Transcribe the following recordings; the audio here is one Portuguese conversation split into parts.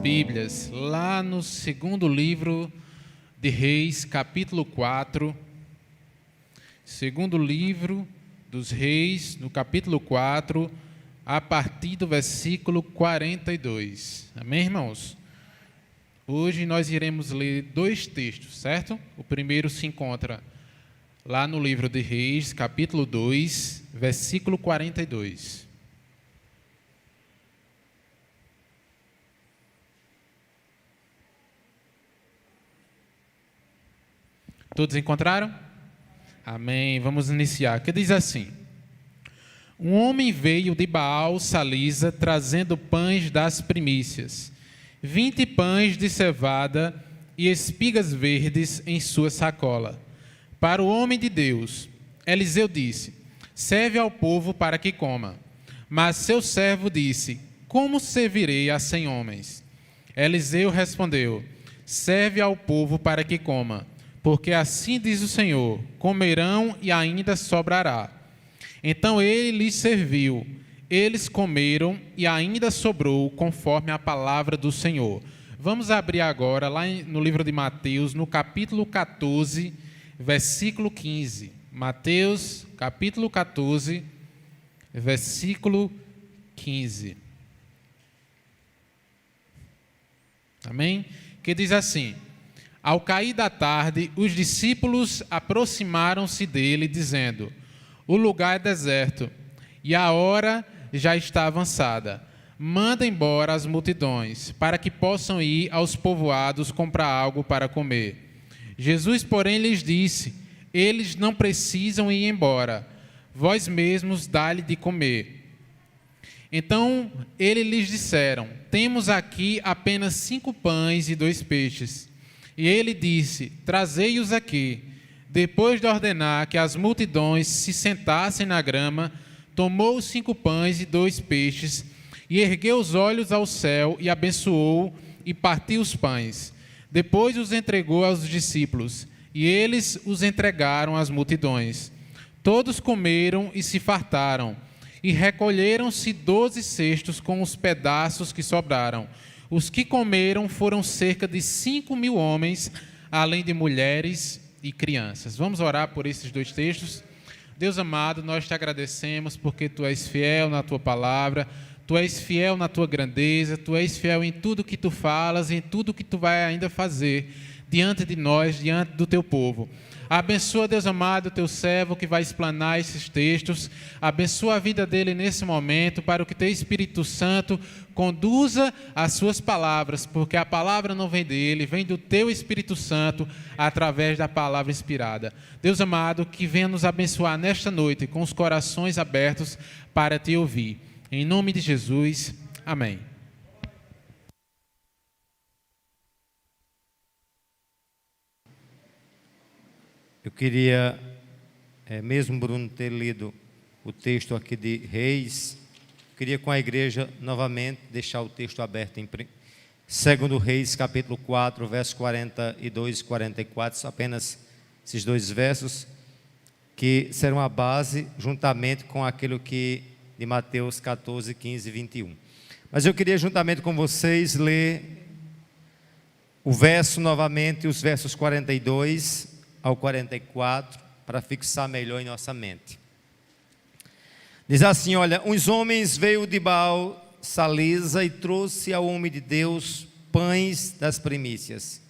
Bíblias lá no segundo livro de Reis, capítulo 4. Segundo livro dos Reis, no capítulo 4, a partir do versículo 42. Amém, irmãos? Hoje nós iremos ler dois textos, certo? O primeiro se encontra lá no livro de Reis, capítulo 2, versículo 42. Todos encontraram? Amém. Vamos iniciar. Que diz assim: um homem veio de Baal Salisa trazendo pães das primícias, 20 pães de cevada e espigas verdes em sua sacola. Para o homem de Deus, Eliseu disse: serve ao povo para que coma. Mas seu servo disse: como servirei a 100 homens? Eliseu respondeu: serve ao povo para que coma, porque assim diz o Senhor: comerão e ainda sobrará. Então ele lhes serviu, eles comeram e ainda sobrou, conforme a palavra do Senhor. Vamos abrir agora lá no livro de Mateus, no capítulo 14, versículo 15. Mateus, capítulo 14, versículo 15. Amém? Que diz assim: ao cair da tarde, os discípulos aproximaram-se dele, dizendo: o lugar é deserto, e a hora já está avançada. Manda embora as multidões, para que possam ir aos povoados comprar algo para comer. Jesus, porém, lhes disse: eles não precisam ir embora, vós mesmos dá-lhe de comer. Então ele lhes disseram: temos aqui apenas 5 pães e 2 peixes. E ele disse: trazei-os aqui. Depois de ordenar que as multidões se sentassem na grama, tomou os 5 pães e 2 peixes, e ergueu os olhos ao céu, e abençoou, e partiu os pães. Depois os entregou aos discípulos, e eles os entregaram às multidões. Todos comeram e se fartaram, e recolheram-se 12 cestos com os pedaços que sobraram. Os que comeram foram cerca de 5.000 homens, além de mulheres e crianças. Vamos orar por esses 2 textos. Deus amado, nós te agradecemos porque Tu és fiel na Tua palavra, Tu és fiel na Tua grandeza, Tu és fiel em tudo que Tu falas, em tudo que Tu vai ainda fazer diante de nós, diante do Teu povo. Abençoa, Deus amado, o Teu servo que vai explanar esses textos. Abençoa a vida dele nesse momento, para que Teu Espírito Santo conduza as suas palavras, porque a palavra não vem dele, vem do Teu Espírito Santo, através da palavra inspirada. Deus amado, que venha nos abençoar nesta noite, com os corações abertos para Te ouvir. Em nome de Jesus, amém. Eu queria, mesmo Bruno ter lido o texto aqui de Reis, queria com a igreja novamente deixar o texto aberto em 2 Reis, capítulo 4, versos 42 e 44, apenas esses 2 versos, que serão a base, juntamente com aquilo que de Mateus 14, 15 e 21. Mas eu queria, juntamente com vocês, ler o verso novamente, os versos 42 ao 44, para fixar melhor em nossa mente. Diz assim: olha, uns homens veio de Baal Salisa e trouxe ao homem de Deus pães das primícias,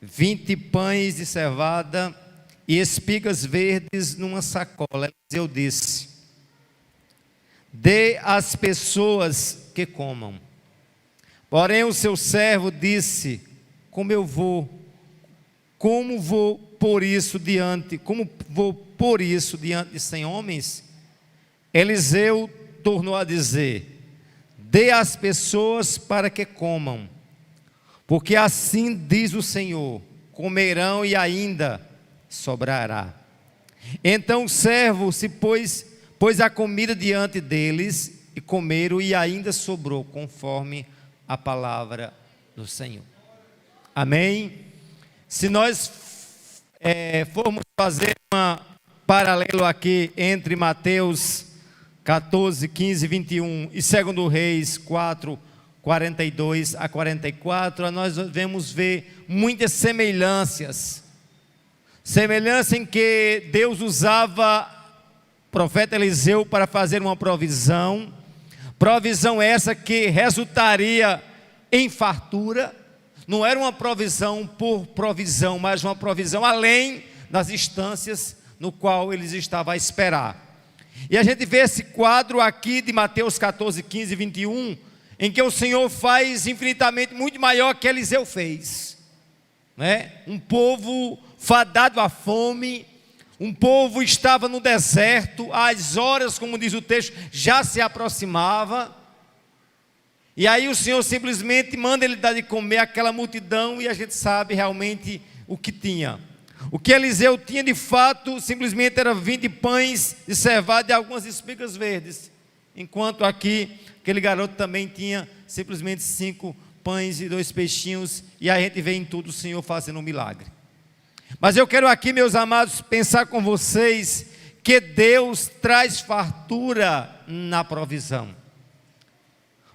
20 pães de cevada e espigas verdes numa sacola. Eu disse: dê às pessoas que comam. Porém o seu servo disse: como vou pôr isso diante de 100 homens? Eliseu tornou a dizer: dê às pessoas para que comam, porque assim diz o Senhor: comerão e ainda sobrará. Então o servo se pôs a comida diante deles, e comeram e ainda sobrou, conforme a palavra do Senhor. Amém? Se nós formos fazer um paralelo aqui entre Mateus 14, 15 e 21 e 2 Reis 4, 42 a 44, nós vamos ver muitas semelhanças. Semelhança em que Deus usava o profeta Eliseu para fazer uma provisão. Provisão essa que resultaria em fartura. Não era uma provisão por provisão, mas uma provisão além das instâncias no qual eles estavam a esperar. E a gente vê esse quadro aqui de Mateus 14, 15 e 21, em que o Senhor faz infinitamente muito maior que Eliseu fez, né? Um povo fadado à fome, um povo estava no deserto, as horas, como diz o texto, já se aproximava, e aí o Senhor simplesmente manda ele dar de comer àquela multidão, e a gente sabe realmente o que tinha. O que Eliseu tinha de fato, simplesmente era 20 pães de cevada e algumas espigas verdes, enquanto aqui, aquele garoto também tinha simplesmente 5 pães e 2 peixinhos, e a gente vê em tudo o Senhor fazendo um milagre. Mas eu quero aqui, meus amados, pensar com vocês que Deus traz fartura na provisão.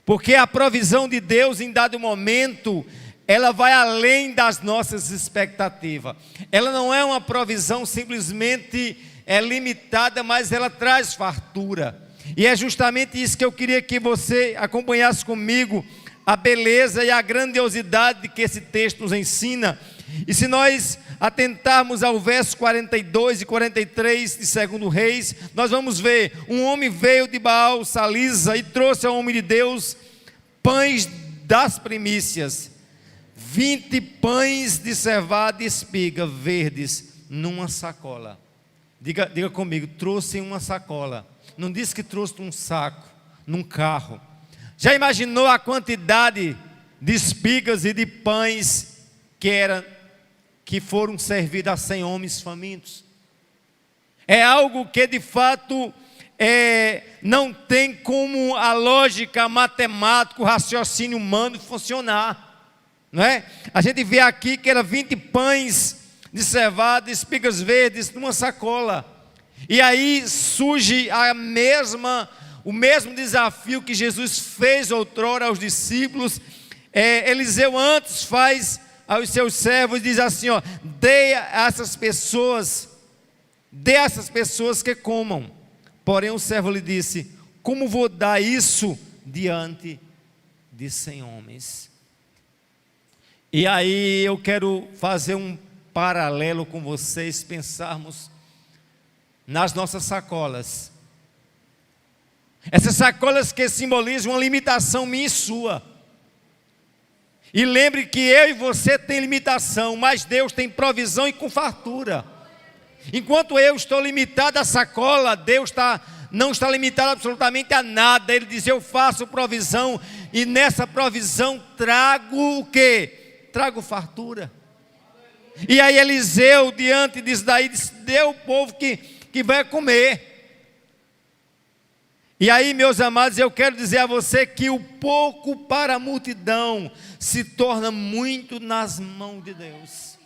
Porque a provisão de Deus em dado momento, ela vai além das nossas expectativas. Ela não é uma provisão simplesmente limitada, mas ela traz fartura. E é justamente isso que eu queria que você acompanhasse comigo, a beleza e a grandiosidade que esse texto nos ensina. E se nós atentarmos ao verso 42 e 43 de 2 Reis, nós vamos ver, um homem veio de Baal Salisa e trouxe ao homem de Deus pães das primícias, 20 pães de cevada e espiga verdes numa sacola. Diga comigo, trouxe em uma sacola. Não disse que trouxe num saco, num carro. Já imaginou a quantidade de espigas e de pães que foram servidos a 100 homens famintos? É algo que de fato não tem como a lógica, a matemática, o raciocínio humano funcionar, não é? A gente vê aqui que era 20 pães de cevada, espigas verdes numa sacola. E aí surge o mesmo desafio que Jesus fez outrora aos discípulos. Eliseu antes faz aos seus servos, diz assim, dê a essas pessoas que comam. Porém o servo lhe disse, como vou dar isso diante de 100 homens? E aí eu quero fazer um paralelo com vocês, pensarmos nas nossas sacolas. Essas sacolas que simbolizam uma limitação minha e sua. E lembre que eu e você tem limitação, mas Deus tem provisão e com fartura. Enquanto eu estou limitado à sacola, Deus não está limitado absolutamente a nada. Ele diz, eu faço provisão, e nessa provisão trago o quê? Trago fartura. E aí Eliseu, diante disso daí, disse, dê ao povo que vai comer. E aí, meus amados, eu quero dizer a você que o pouco para a multidão se torna muito nas mãos de Deus.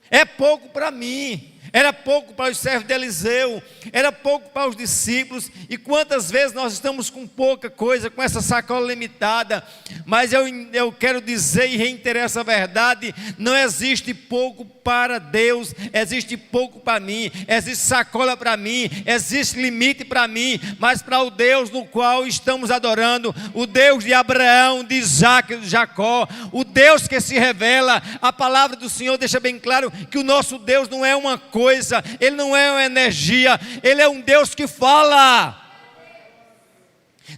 É pouco para mim, era pouco para os servos de Eliseu, era pouco para os discípulos. E quantas vezes nós estamos com pouca coisa, com essa sacola limitada. Mas eu quero dizer e reiterar essa verdade: não existe pouco para Deus, existe pouco para mim, existe sacola para mim, existe limite para mim, mas para o Deus no qual estamos adorando, o Deus de Abraão, de Isaac, de Jacó, o Deus que se revela. A palavra do Senhor deixa bem claro que o nosso Deus não é uma coisa, Ele não é uma energia, Ele é um Deus que fala.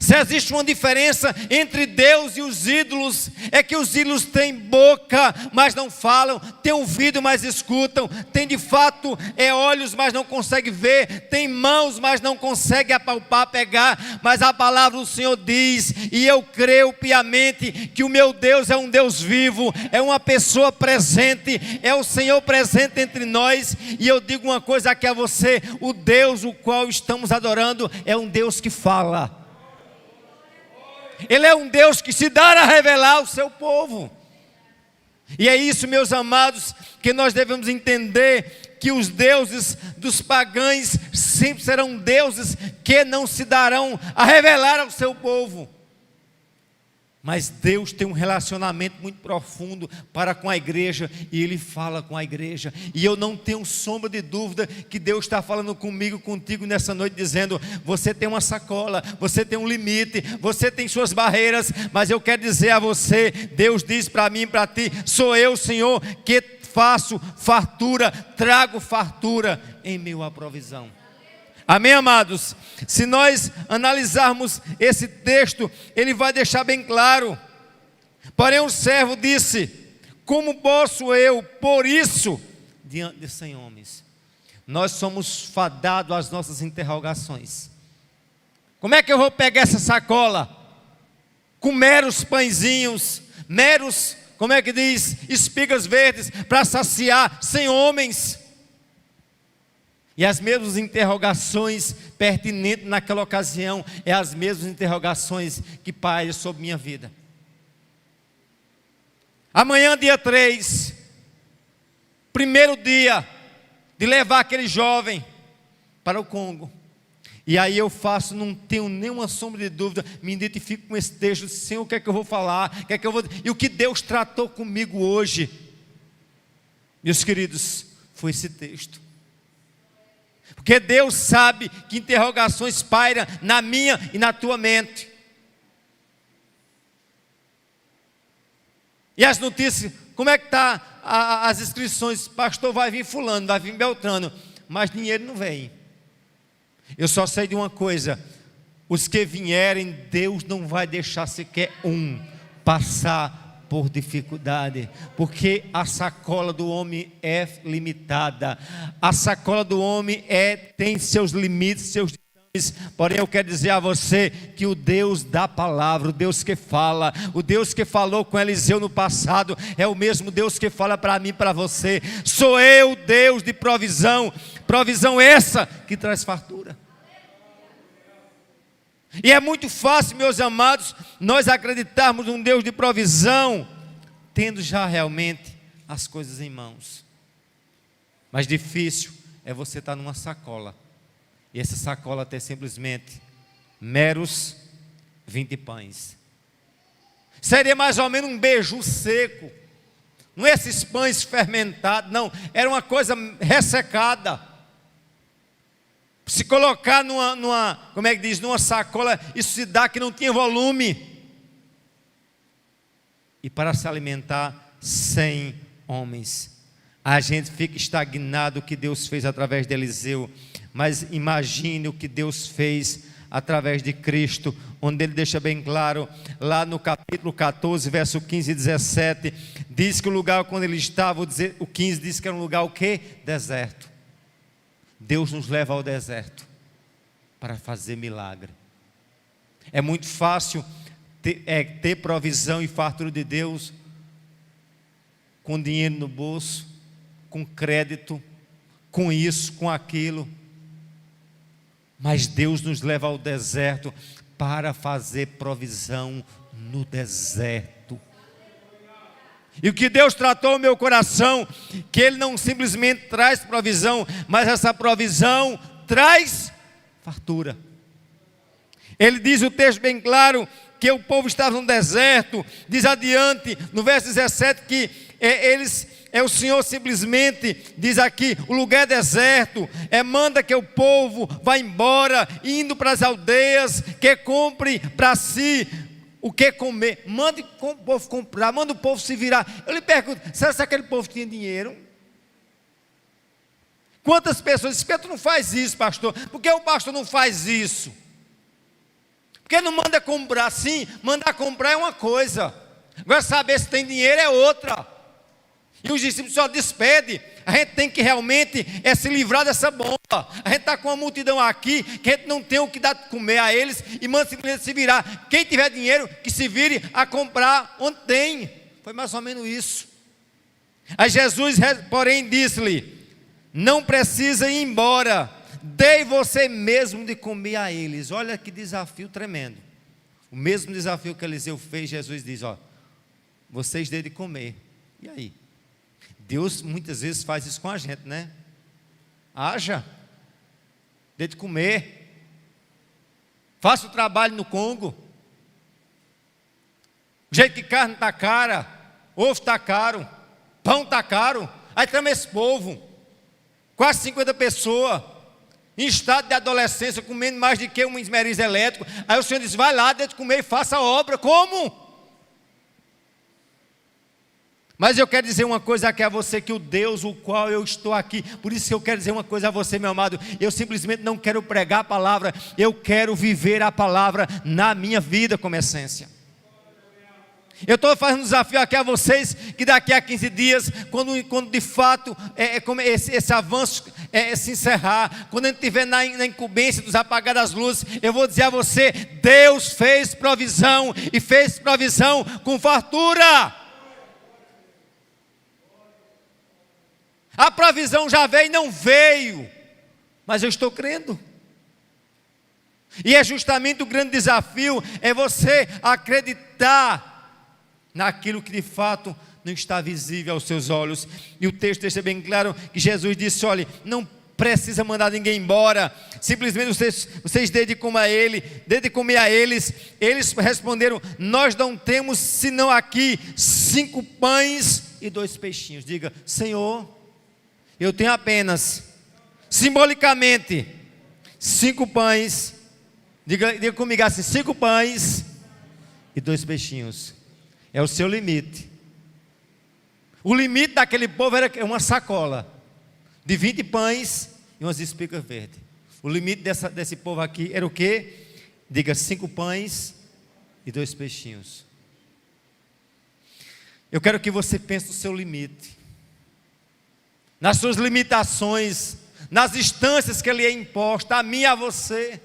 Se existe uma diferença entre Deus e os ídolos, é que os ídolos têm boca, mas não falam, têm ouvido, mas escutam, têm de fato olhos, mas não conseguem ver, têm mãos, mas não conseguem apalpar, pegar. Mas a palavra do Senhor diz, e eu creio piamente, que o meu Deus é um Deus vivo, é uma pessoa presente, é o Senhor presente entre nós. E eu digo uma coisa aqui a você: o Deus o qual estamos adorando é um Deus que fala. Ele é um Deus que se dá a revelar ao seu povo. E é isso, meus amados, que nós devemos entender, que os deuses dos pagãos sempre serão deuses que não se darão a revelar ao seu povo. Mas Deus tem um relacionamento muito profundo para com a igreja, e Ele fala com a igreja, e eu não tenho sombra de dúvida que Deus está falando comigo, contigo nessa noite, dizendo: você tem uma sacola, você tem um limite, você tem suas barreiras, mas eu quero dizer a você, Deus diz para mim e para ti: sou eu, Senhor, que faço fartura, trago fartura em meio à provisão. Amém, amados? Se nós analisarmos esse texto, ele vai deixar bem claro. Porém o servo disse: como posso eu pôr isso diante de 100 homens? Nós somos fadados às nossas interrogações. Como é que eu vou pegar essa sacola com meros pãezinhos, meros, como é que diz, espigas verdes, para saciar 100 homens? E as mesmas interrogações pertinentes naquela ocasião é as mesmas interrogações que pairam sobre minha vida. Amanhã, dia 3, primeiro dia de levar aquele jovem para o Congo. E aí eu faço, não tenho nenhuma sombra de dúvida, me identifico com esse texto: Senhor, o que é que eu vou falar? O que é que eu vou... E o que Deus tratou comigo hoje, meus queridos, foi esse texto. Porque Deus sabe que interrogações pairam na minha e na tua mente. E as notícias, como é que está as inscrições? Pastor, vai vir fulano, vai vir Beltrano, mas dinheiro não vem. Eu só sei de uma coisa: os que vierem, Deus não vai deixar sequer um passar por dificuldade, porque a sacola do homem é limitada, a sacola do homem tem seus limites, seus ditames. Porém eu quero dizer a você que o Deus da palavra, o Deus que fala, o Deus que falou com Eliseu no passado, é o mesmo Deus que fala para mim e para você. Sou eu, Deus de provisão, provisão essa que traz fartura. E é muito fácil, meus amados, nós acreditarmos num Deus de provisão, tendo já realmente as coisas em mãos. Mas difícil é você estar numa sacola, e essa sacola ter simplesmente meros 20 pães. Seria mais ou menos um beiju seco, não é esses pães fermentados, não, era uma coisa ressecada. Se colocar como é que diz, numa sacola, isso se dá que não tinha volume. E para se alimentar 100 homens, a gente fica estagnado o que Deus fez através de Eliseu, mas imagine o que Deus fez através de Cristo, onde ele deixa bem claro, lá no capítulo 14, verso 15 e 17, diz que o lugar quando ele estava, o 15 diz que era um lugar o quê? Deserto. Deus nos leva ao deserto para fazer milagre. É muito fácil ter provisão e fartura de Deus com dinheiro no bolso, com crédito, com isso, com aquilo. Mas Deus nos leva ao deserto para fazer provisão no deserto. E o que Deus tratou no meu coração, que Ele não simplesmente traz provisão, mas essa provisão traz fartura. Ele diz o texto bem claro, que o povo estava no deserto, diz adiante, no verso 17, que o Senhor simplesmente, diz aqui, o lugar é deserto, manda que o povo vá embora, indo para as aldeias, que compre para si o que comer, manda o povo comprar, manda o povo se virar. Eu lhe pergunto, será que aquele povo tinha dinheiro? Quantas pessoas dizem, por que tu não faz isso, pastor? Por que o pastor não faz isso? Porque não manda comprar? Sim, mandar comprar é uma coisa, agora saber se tem dinheiro é outra. E os discípulos só despedem. A gente tem que realmente se livrar dessa bomba. A gente está com uma multidão aqui, que a gente não tem o que dar de comer a eles, e manda simplesmente se virar. Quem tiver dinheiro, que se vire a comprar onde tem. Foi mais ou menos isso. Aí Jesus, porém, disse-lhe: não precisa ir embora, dei você mesmo de comer a eles. Olha que desafio tremendo. O mesmo desafio que Eliseu fez, Jesus diz: ó, vocês dêem de comer. E aí? Deus muitas vezes faz isso com a gente, né? Haja, dê de comer, faça o trabalho no Congo. O jeito que carne está cara, ovo está caro, pão está caro. Aí também esse povo, quase 50 pessoas, em estado de adolescência, comendo mais do que um esmeriz elétrico. Aí o Senhor diz, vai lá, deixa de comer e faça a obra. Como? Mas eu quero dizer uma coisa aqui a você, que o Deus o qual eu estou aqui, por isso que eu quero dizer uma coisa a você, meu amado, eu simplesmente não quero pregar a palavra, eu quero viver a palavra na minha vida como essência. Eu estou fazendo um desafio aqui a vocês, que daqui a 15 dias, quando de fato esse avanço se encerrar, quando a gente estiver na incumbência dos apagar das luzes, eu vou dizer a você, Deus fez provisão, e fez provisão com fartura. A provisão já veio e não veio, mas eu estou crendo. E é justamente o grande desafio, é você acreditar naquilo que de fato não está visível aos seus olhos. E o texto deixa bem claro que Jesus disse, olha, não precisa mandar ninguém embora, simplesmente vocês dêem de comer a eles. Eles responderam, nós não temos senão aqui 5 pães e 2 peixinhos. Diga, Senhor, eu tenho apenas, simbolicamente, 5 pães, diga comigo assim, 5 pães e 2 peixinhos. É o seu limite. O limite daquele povo era uma sacola de 20 pães e umas espigas verdes. O limite desse povo aqui era o quê? Diga 5 pães e 2 peixinhos. Eu quero que você pense no seu limite, nas suas limitações, nas distâncias que Ele é imposta, a mim e a você.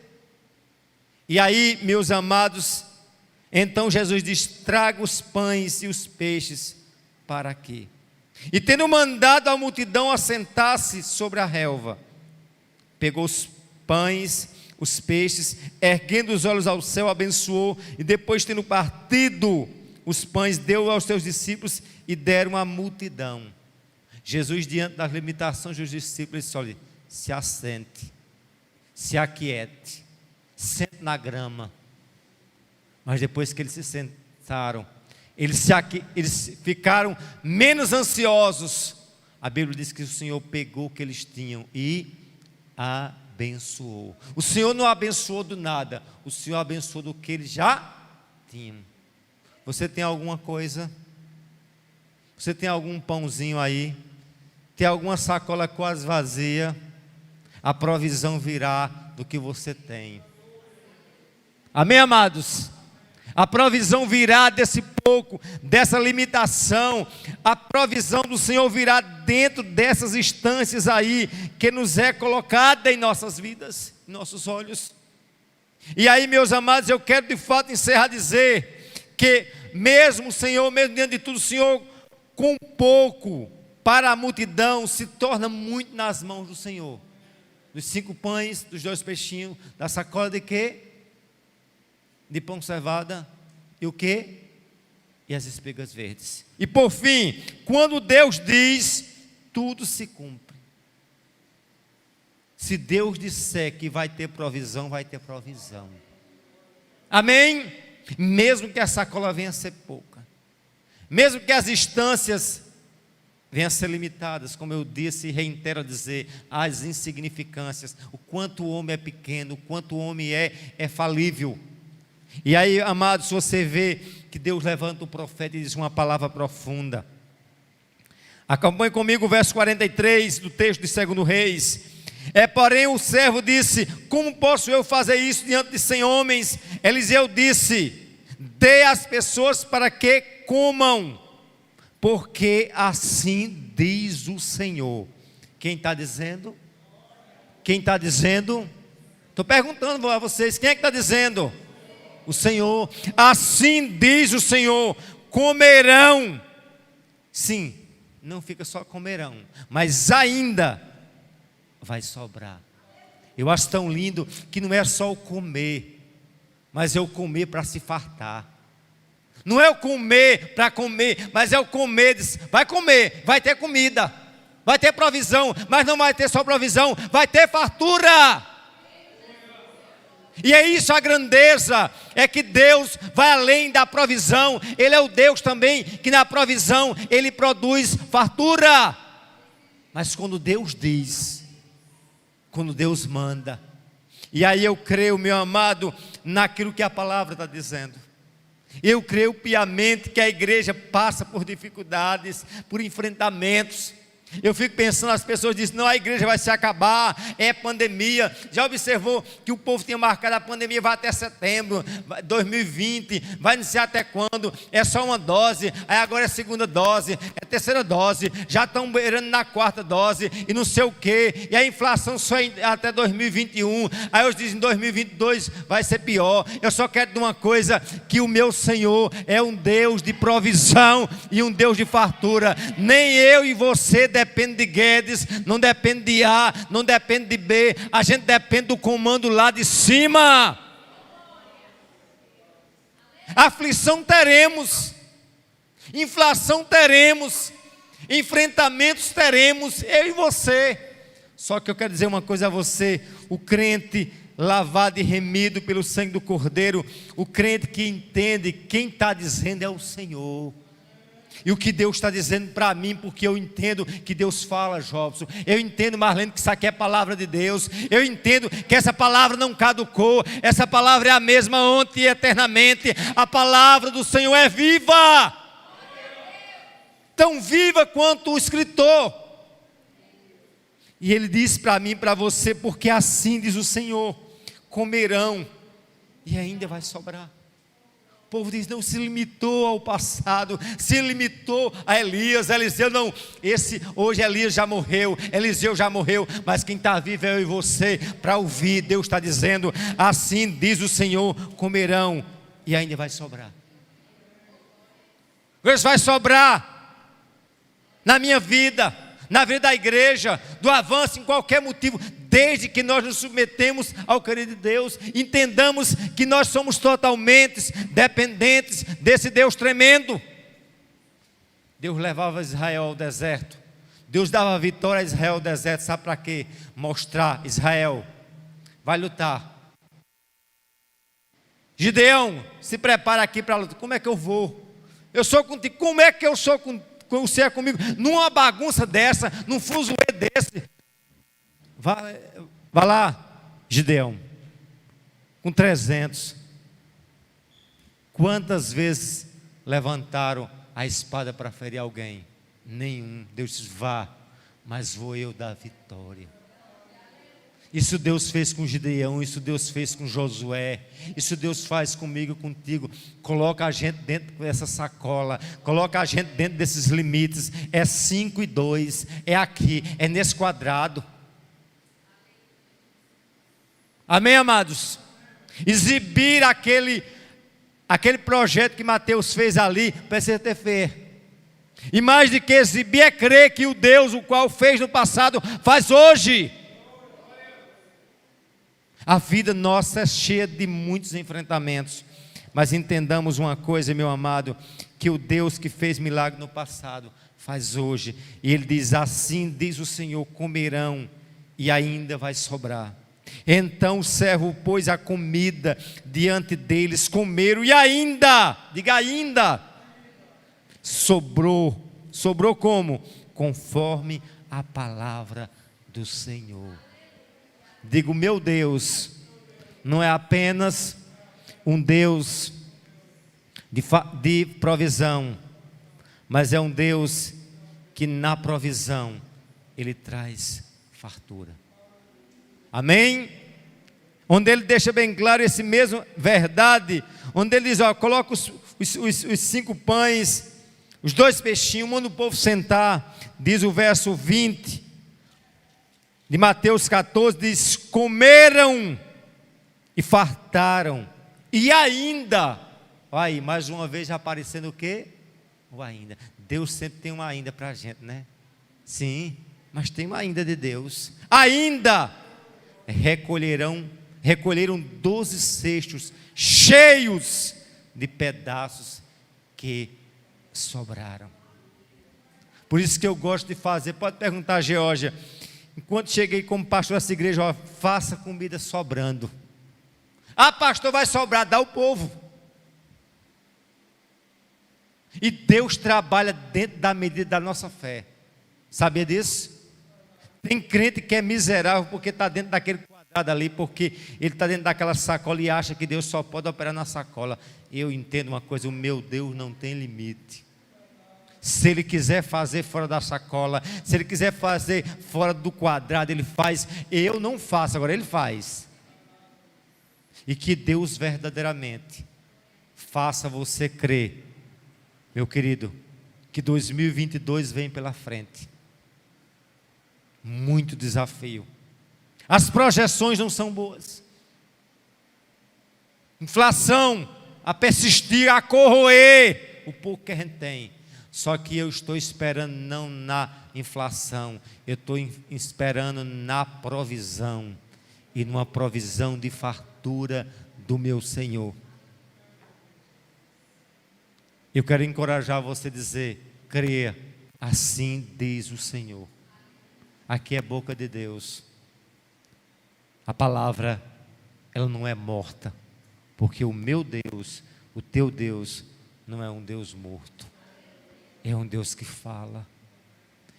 E aí, meus amados, então Jesus diz, traga os pães e os peixes para aqui. E tendo mandado a multidão assentar-se sobre a relva, pegou os pães, os peixes, erguendo os olhos ao céu, abençoou, e depois tendo partido os pães, deu aos seus discípulos e deram à multidão. Jesus, diante das limitações dos discípulos, disse, olha, se assente, se aquiete, sente na grama. Mas depois que eles se sentaram, eles ficaram menos ansiosos. A Bíblia diz que o Senhor pegou o que eles tinham e abençoou. O Senhor não abençoou do nada, o Senhor abençoou do que eles já tinham. Você tem alguma coisa? Você tem algum pãozinho aí? Tem alguma sacola quase vazia? A provisão virá do que você tem. Amém, amados? A provisão virá desse pouco, dessa limitação. A provisão do Senhor virá dentro dessas instâncias aí, que nos é colocada em nossas vidas, em nossos olhos. E aí, meus amados, eu quero de fato encerrar dizer que mesmo Senhor, mesmo diante de tudo, o Senhor, com pouco para a multidão, se torna muito nas mãos do Senhor. Dos 5 pães, dos 2 peixinhos, da sacola de quê? De pão cevada e o quê? E as espigas verdes. E por fim, quando Deus diz, tudo se cumpre. Se Deus disser que vai ter provisão, vai ter provisão. Amém? Mesmo que a sacola venha a ser pouca, mesmo que as distâncias venham a ser limitadas, como eu disse e reitero a dizer, as insignificâncias, o quanto o homem é pequeno, o quanto o homem é falível. E aí, amados, você vê que Deus levanta o profeta e diz uma palavra profunda. Acompanhe comigo o verso 43 do texto de 2 Reis. Porém o servo disse, como posso eu fazer isso diante de 100 homens? Eliseu disse, dê às pessoas para que comam, porque assim diz o Senhor. Quem está dizendo? Quem está dizendo? Estou perguntando a vocês, quem é que está dizendo? O Senhor. Assim diz o Senhor, comerão. Sim, não fica só comerão, mas ainda vai sobrar. Eu acho tão lindo que não é só o comer, mas é o comer para se fartar. Não é o comer para comer, mas é o comer, vai comer, vai ter comida, vai ter provisão, mas não vai ter só provisão, vai ter fartura. E é isso a grandeza, é que Deus vai além da provisão. Ele é o Deus também que na provisão Ele produz fartura. Mas quando Deus diz, quando Deus manda, e aí eu creio, meu amado, naquilo que a palavra está dizendo. Eu creio piamente que a igreja passa por dificuldades, por enfrentamentos. Eu fico pensando, as pessoas dizem, não, a igreja vai se acabar, é pandemia. Já observou que o povo tinha marcado a pandemia, vai até setembro, 2020, vai iniciar até quando? É só uma dose, aí agora é segunda dose, é terceira dose, já estão beirando na quarta dose, e não sei o que, e a inflação só até 2021, aí eles dizem, 2022 vai ser pior. Eu só quero de uma coisa, que o meu Senhor é um Deus de provisão, e um Deus de fartura. Nem eu e você depende de Guedes, não depende de A, não depende de B, a gente depende do comando lá de cima. Aflição teremos, inflação teremos, enfrentamentos teremos, eu e você. Só que eu quero dizer uma coisa a você: o crente lavado e remido pelo sangue do Cordeiro, o crente que entende, quem está dizendo é o Senhor. E o que Deus está dizendo para mim, porque eu entendo que Deus fala, Jobson. Eu entendo, Marlene, que isso aqui é palavra de Deus. Eu entendo que essa palavra não caducou. Essa palavra é a mesma ontem e eternamente. A palavra do Senhor é viva. Tão viva quanto o escritor. E ele diz para mim e para você, porque assim diz o Senhor: comerão e ainda vai sobrar. O povo diz, não se limitou ao passado, se limitou a Elias, Eliseu não, hoje Elias já morreu, Eliseu já morreu, mas quem está vivo é eu e você, para ouvir. Deus está dizendo, assim diz o Senhor, comerão e ainda vai sobrar. Isso vai sobrar na minha vida, na vida da igreja, do avanço em qualquer motivo, desde que nós nos submetemos ao querer de Deus, entendamos que nós somos totalmente dependentes desse Deus tremendo. Deus levava Israel ao deserto, Deus dava vitória a Israel ao deserto, sabe para quê? Mostrar, Israel vai lutar. Gideão, se prepara aqui para a luta. Como é que eu vou? Eu sou contigo. Como é que eu sou contigo? Você é comigo? Numa bagunça dessa, num fuzuê desse. Vai lá, Gideão, com 300. Quantas vezes levantaram a espada para ferir alguém? Nenhum. Deus disse, vá, mas vou eu dar vitória. Isso Deus fez com Gideão, isso Deus fez com Josué, isso Deus faz comigo, contigo. Coloca a gente dentro dessa sacola, coloca a gente dentro desses limites. É 5 e 2, é aqui, é nesse quadrado. Amém, amados? Exibir aquele projeto que Mateus fez ali, precisa ter fé. E mais do que exibir, é crer que o Deus, o qual fez no passado, faz hoje. A vida nossa é cheia de muitos enfrentamentos, mas entendamos uma coisa, meu amado, que o Deus que fez milagre no passado, faz hoje. E Ele diz, assim diz o Senhor, comerão e ainda vai sobrar. Então o servo pôs a comida diante deles, comeram e ainda, diga ainda, sobrou como? Conforme a palavra do Senhor. Digo, meu Deus não é apenas um Deus de provisão, mas é um Deus que na provisão Ele traz fartura. Amém? Onde Ele deixa bem claro esse mesmo verdade, onde Ele diz, ó, coloca os 5 pães, os 2 peixinhos, manda o povo sentar, diz o verso 20 de Mateus 14, diz, comeram e fartaram, e ainda, aí, mais uma vez já aparecendo o quê? O ainda. Deus sempre tem um ainda para a gente, né? Sim, mas tem um ainda de Deus. Ainda recolheram 12 cestos cheios de pedaços que sobraram. Por isso que eu gosto de fazer, pode perguntar a Geórgia, enquanto cheguei como pastor dessa igreja, ó, faça comida sobrando. Ah, pastor, vai sobrar, dá ao povo. E Deus trabalha dentro da medida da nossa fé. Sabia disso? Tem crente que é miserável porque está dentro daquele quadrado ali, porque ele está dentro daquela sacola e acha que Deus só pode operar na sacola. Eu entendo uma coisa, o meu Deus não tem limite. Se Ele quiser fazer fora da sacola, se Ele quiser fazer fora do quadrado, Ele faz. Eu não faço, agora Ele faz. E que Deus verdadeiramente faça você crer, meu querido, que 2022 vem pela frente. Muito desafio. As projeções não são boas. Inflação a persistir, a corroer o pouco que a gente tem. Só que eu estou esperando não na inflação, eu estou esperando na provisão, e numa provisão de fartura do meu Senhor. Eu quero encorajar você a dizer: creia, assim diz o Senhor. Aqui é a boca de Deus. A palavra, ela não é morta, porque o meu Deus, o teu Deus, não é um Deus morto. É um Deus que fala,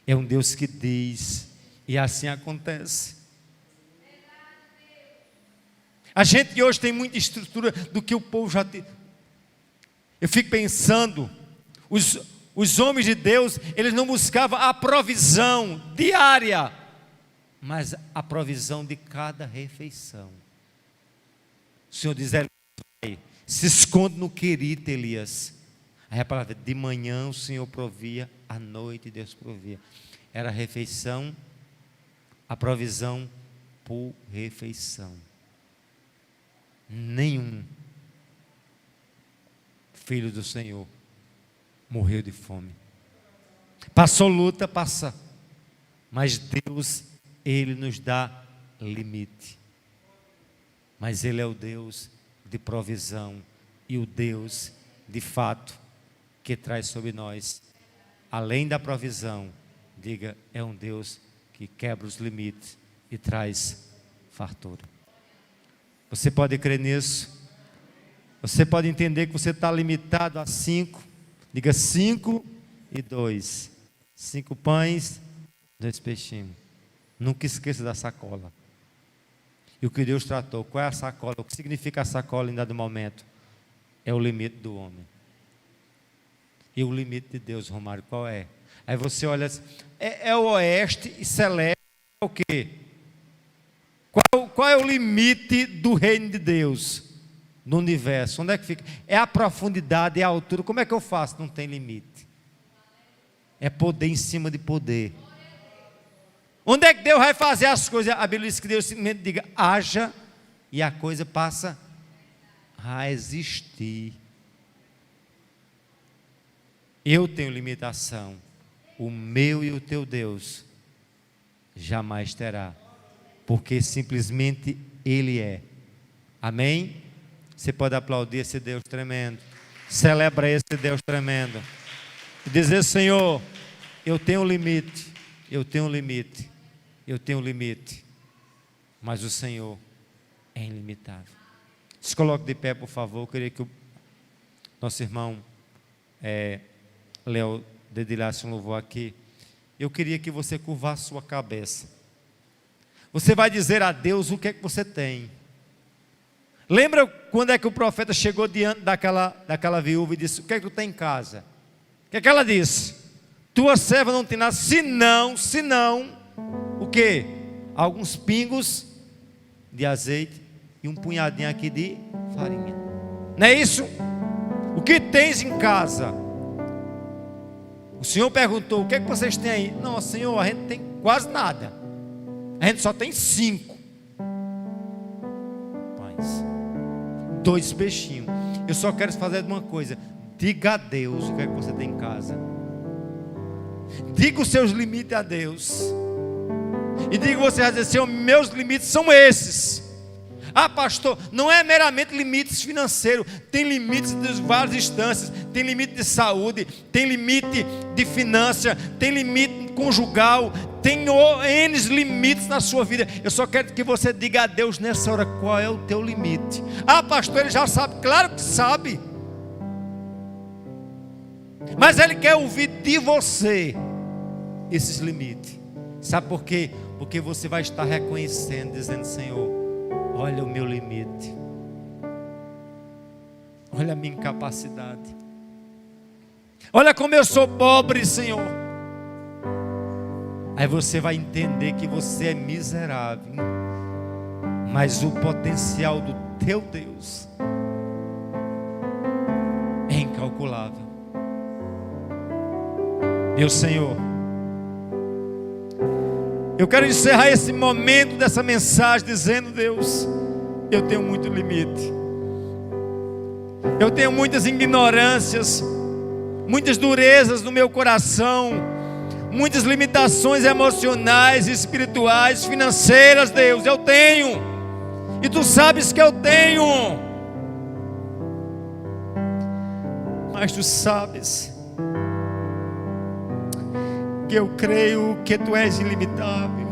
é um Deus que diz, e assim acontece. A gente hoje tem muita estrutura do que o povo já tem. Eu fico pensando, os homens de Deus, eles não buscavam a provisão diária, mas a provisão de cada refeição. O Senhor diz: se esconde no querito, Elias. Aí a palavra, de manhã o Senhor provia, à noite Deus provia. Era a refeição, a provisão por refeição. Nenhum filho do Senhor morreu de fome. Passou luta, passa. Mas Deus, Ele nos dá limite. Mas Ele é o Deus de provisão e o Deus, de fato, que traz sobre nós, além da provisão, diga, é um Deus que quebra os limites e traz fartura. Você pode crer nisso? Você pode entender que você está limitado a 5, diga 5 e 2, 5 pães, 2 peixinhos. Nunca esqueça da sacola. E o que Deus tratou, qual é a sacola? O que significa a sacola em dado momento? É o limite do homem. E o limite de Deus, Romário, qual é? Aí você olha assim, é o oeste e celeste, é o quê? Qual é o limite do reino de Deus no universo? Onde é que fica? É a profundidade, é a altura. Como é que eu faço? Não tem limite. É poder em cima de poder. Onde é que Deus vai fazer as coisas? A Bíblia diz que Deus simplesmente diga, haja, e a coisa passa a existir. Eu tenho limitação, o meu e o teu Deus jamais terá, porque simplesmente Ele é. Amém? Você pode aplaudir esse Deus tremendo, celebra esse Deus tremendo, e dizer: Senhor, eu tenho um limite, eu tenho um limite, eu tenho um limite, mas o Senhor é ilimitável. Se coloque de pé, por favor. Eu queria que o nosso irmão Léo dedilhasse um louvor aqui. Eu queria que você curvasse sua cabeça. Você vai dizer a Deus o que é que você tem. Lembra quando é que o profeta chegou diante daquela viúva e disse: o que é que tu tem em casa? O que é que ela disse? Tua serva não tem nada, senão, o quê? Alguns pingos de azeite e um punhadinho aqui de farinha. Não é isso? O que tens em casa? O Senhor perguntou: o que é que vocês têm aí? Não, Senhor, a gente tem quase nada. A gente só tem 5 pães, 2 peixinhos. Eu só quero fazer uma coisa: diga a Deus o que é que você tem em casa. Diga os seus limites a Deus. E diga, você vai dizer: Senhor, meus limites são esses. Ah, pastor, não é meramente limites financeiros, tem limites de várias instâncias, tem limite de saúde, tem limite de finança, tem limite conjugal, tem N limites na sua vida. Eu só quero que você diga a Deus nessa hora qual é o teu limite. Ah, pastor, ele já sabe. Claro que sabe. Mas Ele quer ouvir de você esses limites. Sabe por quê? Porque você vai estar reconhecendo, dizendo: Senhor, olha o meu limite, olha a minha incapacidade, olha como eu sou pobre, Senhor. Aí você vai entender que você é miserável, mas o potencial do teu Deus é incalculável. Meu Senhor, eu quero encerrar esse momento dessa mensagem dizendo: Deus, eu tenho muito limite, eu tenho muitas ignorâncias, muitas durezas no meu coração, muitas limitações emocionais, espirituais, financeiras. Deus, eu tenho, e Tu sabes que eu tenho, mas Tu sabes que eu creio que Tu és ilimitável.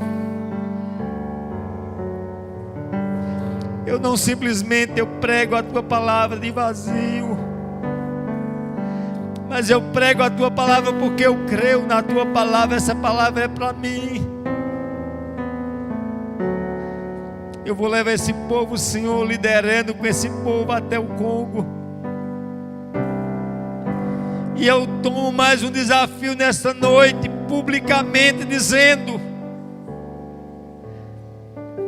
Eu não simplesmente eu prego a Tua palavra de vazio, mas eu prego a Tua palavra porque eu creio na Tua palavra. Essa palavra é para mim. Eu vou levar esse povo, Senhor, liderando com esse povo até o Congo. E eu tomo mais um desafio nesta noite, publicamente, dizendo: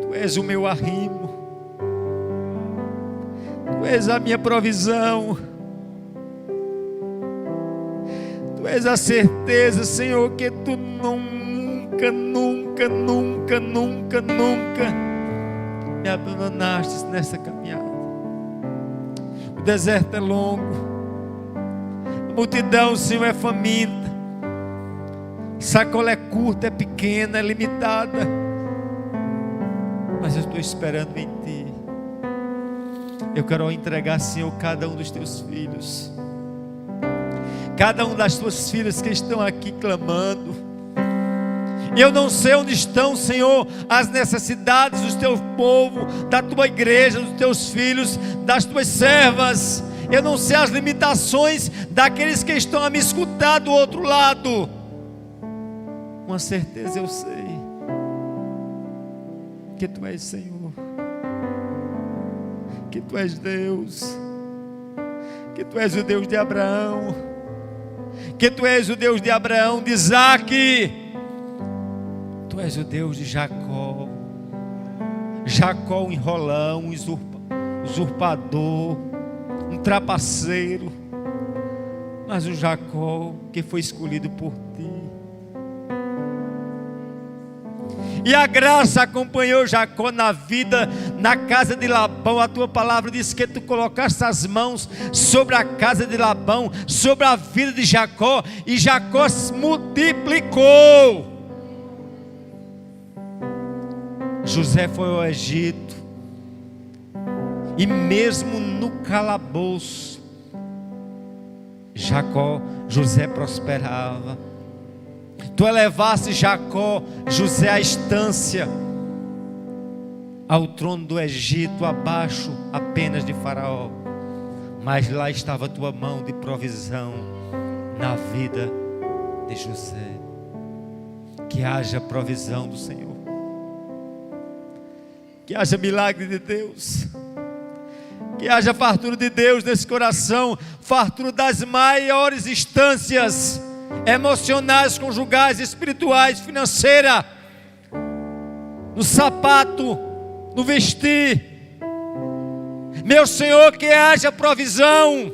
Tu és o meu arrimo, Tu és a minha provisão, Tu és a certeza, Senhor, que Tu nunca me abandonaste nessa caminhada. O deserto é longo, a multidão, Senhor, é faminta, sacola é curta, é pequena, é limitada, mas eu estou esperando em Ti. Eu quero entregar, Senhor, cada um dos Teus filhos, cada um das Tuas filhas que estão aqui clamando. Eu não sei onde estão, Senhor, as necessidades do Teu povo, da Tua igreja, dos Teus filhos, das Tuas servas. Eu não sei as limitações daqueles que estão a me escutar do outro lado. Uma certeza eu sei, que Tu és Senhor, que Tu és Deus, que Tu és o Deus de Abraão, que Tu és o Deus de Abraão, de Isaque. Tu és o Deus de Jacó. Jacó, um enrolão, um usurpador, um trapaceiro, mas o Jacó que foi escolhido por Ti. E a graça acompanhou Jacó na vida, na casa de Labão. A Tua palavra diz que Tu colocaste as mãos sobre a casa de Labão, sobre a vida de Jacó, e Jacó se multiplicou. José foi ao Egito, e mesmo no calabouço, José prosperava. Tu elevaste José à estância, ao trono do Egito, abaixo apenas de Faraó, mas lá estava a Tua mão de provisão na vida de José. Que haja provisão do Senhor, que haja milagre de Deus, que haja fartura de Deus nesse coração, fartura das maiores instâncias emocionais, conjugais, espirituais, financeira, no sapato, no vestir. Meu Senhor, que haja provisão.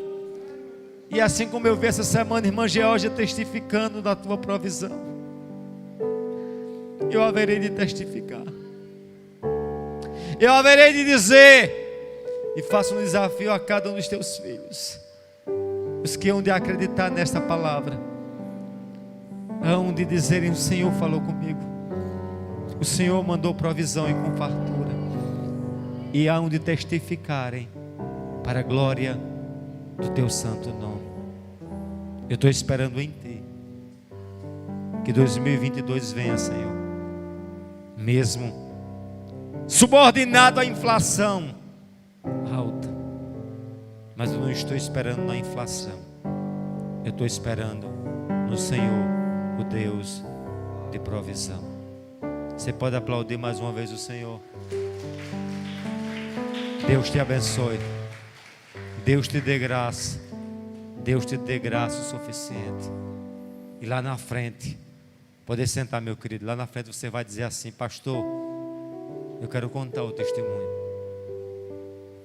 E assim como eu vi essa semana a irmã Georgia testificando da Tua provisão, eu haverei de testificar, eu haverei de dizer, e faço um desafio a cada um dos Teus filhos, os que hão de acreditar nesta palavra, hão de dizerem: o Senhor falou comigo, o Senhor mandou provisão e com fartura, e hão de testificarem para a glória do Teu santo nome. Eu estou esperando em Ti, que 2022 venha, Senhor, mesmo subordinado à inflação alta. Mas eu não estou esperando na inflação. Eu estou esperando no Senhor, o Deus de provisão. Você pode aplaudir mais uma vez o Senhor. Deus te abençoe. Deus te dê graça. Deus te dê graça o suficiente. E lá na frente, pode sentar, meu querido. Lá na frente você vai dizer assim: pastor, eu quero contar o testemunho.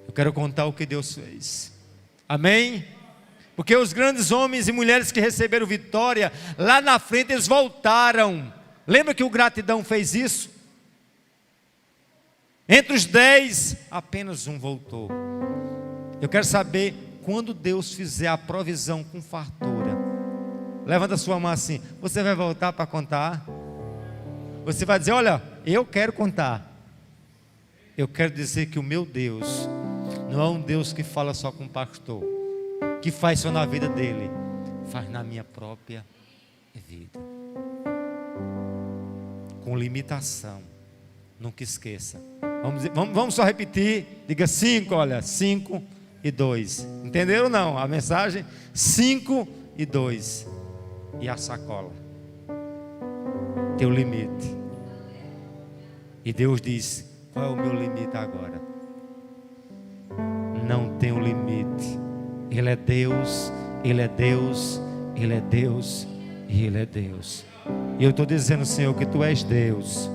Eu quero contar o que Deus fez. Amém? Porque os grandes homens e mulheres que receberam vitória, lá na frente eles voltaram. Lembra que o Gratidão fez isso? Entre os 10, apenas um voltou. Eu quero saber, quando Deus fizer a provisão com fartura, levanta a sua mão assim: você vai voltar para contar? Você vai dizer: olha, eu quero contar. Eu quero dizer que o meu Deus não é um Deus que fala só com o pastor, que faz só na vida dele, faz na minha própria vida. Com limitação. Nunca esqueça. Vamos só repetir. Diga 5, olha, 5 e 2. Entenderam ou não a mensagem? 5 e 2. E a sacola. Teu limite. E Deus diz: qual é o meu limite agora? Não tem um limite. Ele é Deus, Ele é Deus, Ele é Deus e Ele é Deus. E eu estou dizendo, Senhor, que Tu és Deus.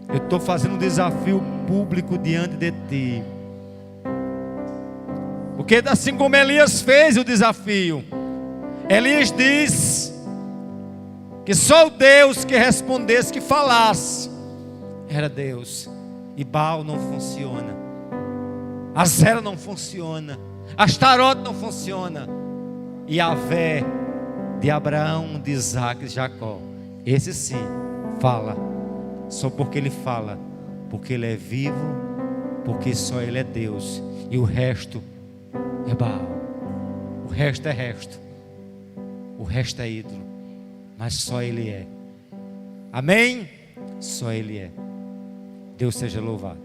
Eu estou fazendo um desafio público diante de Ti. Porque assim como Elias fez o desafio, Elias diz que só o Deus que respondesse, que falasse, era Deus. E Baal não funciona, Azera não funciona, Astarote não funciona, e Yahvé de Abraão, de Isaac e de Jacó, esse sim fala. Só porque ele fala, porque ele é vivo, porque só ele é Deus, e o resto é Baal, o resto é resto, o resto é ídolo, mas só ele é. Amém? Só ele é. Deus seja louvado.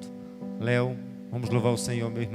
Léo, vamos louvar o Senhor, meu irmão.